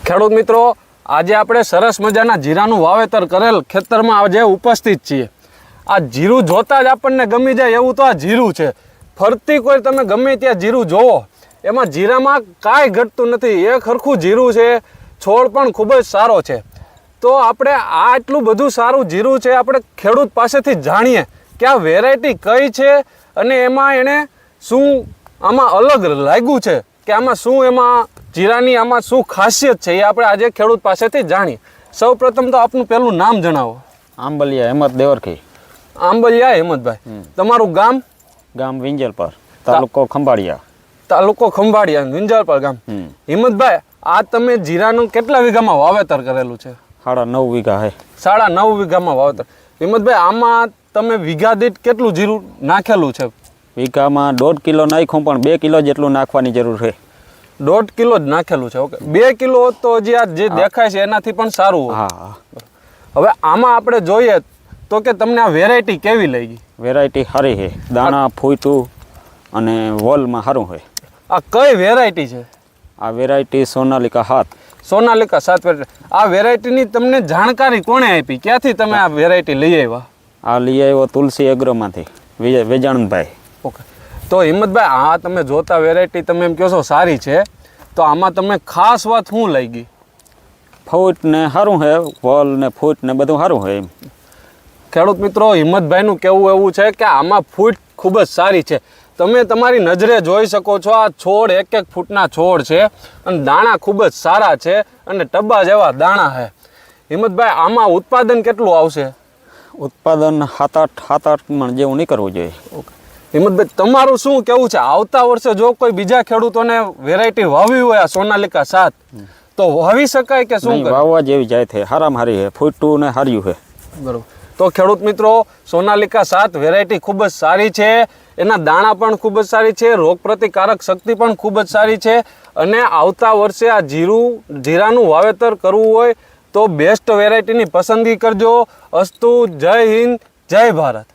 ખેડૂત મિત્રો, આજે આપણે સરસ મજાના જીરાનું વાવેતર કરેલ ખેતરમાં આજે ઉપસ્થિત છીએ। આ જીરું જોતા જ આપણને ગમી જાય એવું તો આ જીરું છે। ફરતી કોઈ તમે ગમે ત્યાં જીરું જોવો, એમાં જીરામાં કાંઈ ઘટતું નથી, એક સરખું જીરું છે। છોડ પણ ખૂબ જ સારો છે। તો આપણે આ આટલું બધું સારું જીરું છે, આપણે ખેડૂત પાસેથી જાણીએ કે આ વેરાયટી કઈ છે અને એમાં એણે શું આમાં અલગ લાગ્યું છે, કે આમાં શું એમાં જીરાની આમાં શું ખાસિયત છે, એ આપણે આજે ખેડૂત પાસેથી જાણીએ। સૌ પ્રથમ તો આપનું પહેલું નામ જણાવો। આંબલિયા હેમત દેવરકી। આંબલિયા હેમતભાઈ, તમારું ગામ? ગામ વિંજલપર, તાલુકો ખંભાળિયા। તાલુકો ખંભાળિયા, વિંજલપર ગામ। હિંમતભાઈ, આ તમે જીરાનું કેટલા વીઘામાં વાવેતર કરેલું છે? 9.5 વીઘા હે। 9.5 વીઘામાં વાવેતર। હિંમતભાઈ, આમાં તમે વીઘા દીઠ કેટલું જીરું નાખેલું છે? વીઘામાં 1.5 કિલો નાખ્યું, પણ 2 કિલો જેટલું નાખવાની જરૂર છે। 1.5 કિલો જ નાખેલું છે, ઓકે। 2 કિલો તો જે આ જે દેખાય છે એનાથી પણ સારું હોય। હા। હવે આમાં આપણે જોઈએ તો કે તમને આ વેરાયટી કેવી લાગી? વેરાયટી સારી છે, દાણા ફૂટું અને વોલમાં સારું છે। આ કઈ વેરાયટી છે? આ વેરાયટી સોનાલિકા 7। સોનાલિકા 7 વેરાયટી। આ વેરાયટીની તમને જાણકારી કોણે આપી? ક્યાંથી તમે આ વેરાયટી લઈ આવ્યા? આ લઈ આવ્યો તુલસી એગ્રોમાંથી, વેજાણભાઈ। ઓકે, તો હિંમતભાઈ, આ તમે જોતા વેરાયટી તમે એમ કહો છો સારી છે, તો આમાં તમને ખાસ વાત શું લાગી? ફૂટ ને સારું છે, વોલ ને ફૂટ ને બધું સારું છે। એમ ખેડૂત મિત્રો, હિંમતભાઈનું કહેવું એવું છે કે આમાં ફૂટ ખૂબ જ સારી છે। તમે તમારી નજરે જોઈ શકો છો, આ છોડ 1-1 ફૂટના છોડ છે અને દાણા ખૂબ જ સારા છે અને ટબ્બા જેવા દાણા છે। હિંમતભાઈ, આમાં ઉત્પાદન કેટલું આવશે? ઉત્પાદન 7-8 મણ જેવું નીકળવું જોઈએ। ઓકે હિંમતભાઈ, તમારું શું કહેવું છે? આવતા વર્ષે જો કોઈ બીજા ખેડૂતોને વેરાયટી વાવી હોય આ સોનાલિકા 7, તો વાવી શકાય કે શું? વાવવા જેવી જાય છે, હારામાં હારી છે, ફૂટું ને હાર્યું છે। બરોબર। તો ખેડૂત મિત્રો, સોનાલિકા 7 વેરાયટી ખૂબ જ સારી છે, એના દાણા પણ ખૂબ જ સારી છે, રોગ પ્રતિકારક શક્તિ પણ ખૂબ જ સારી છે અને આવતા વર્ષે આ જીરાનું વાવેતર કરવું હોય તો બેસ્ટ વેરાયટીની પસંદગી કરજો। અસ્તુ, જય હિન્દ, જય ભારત।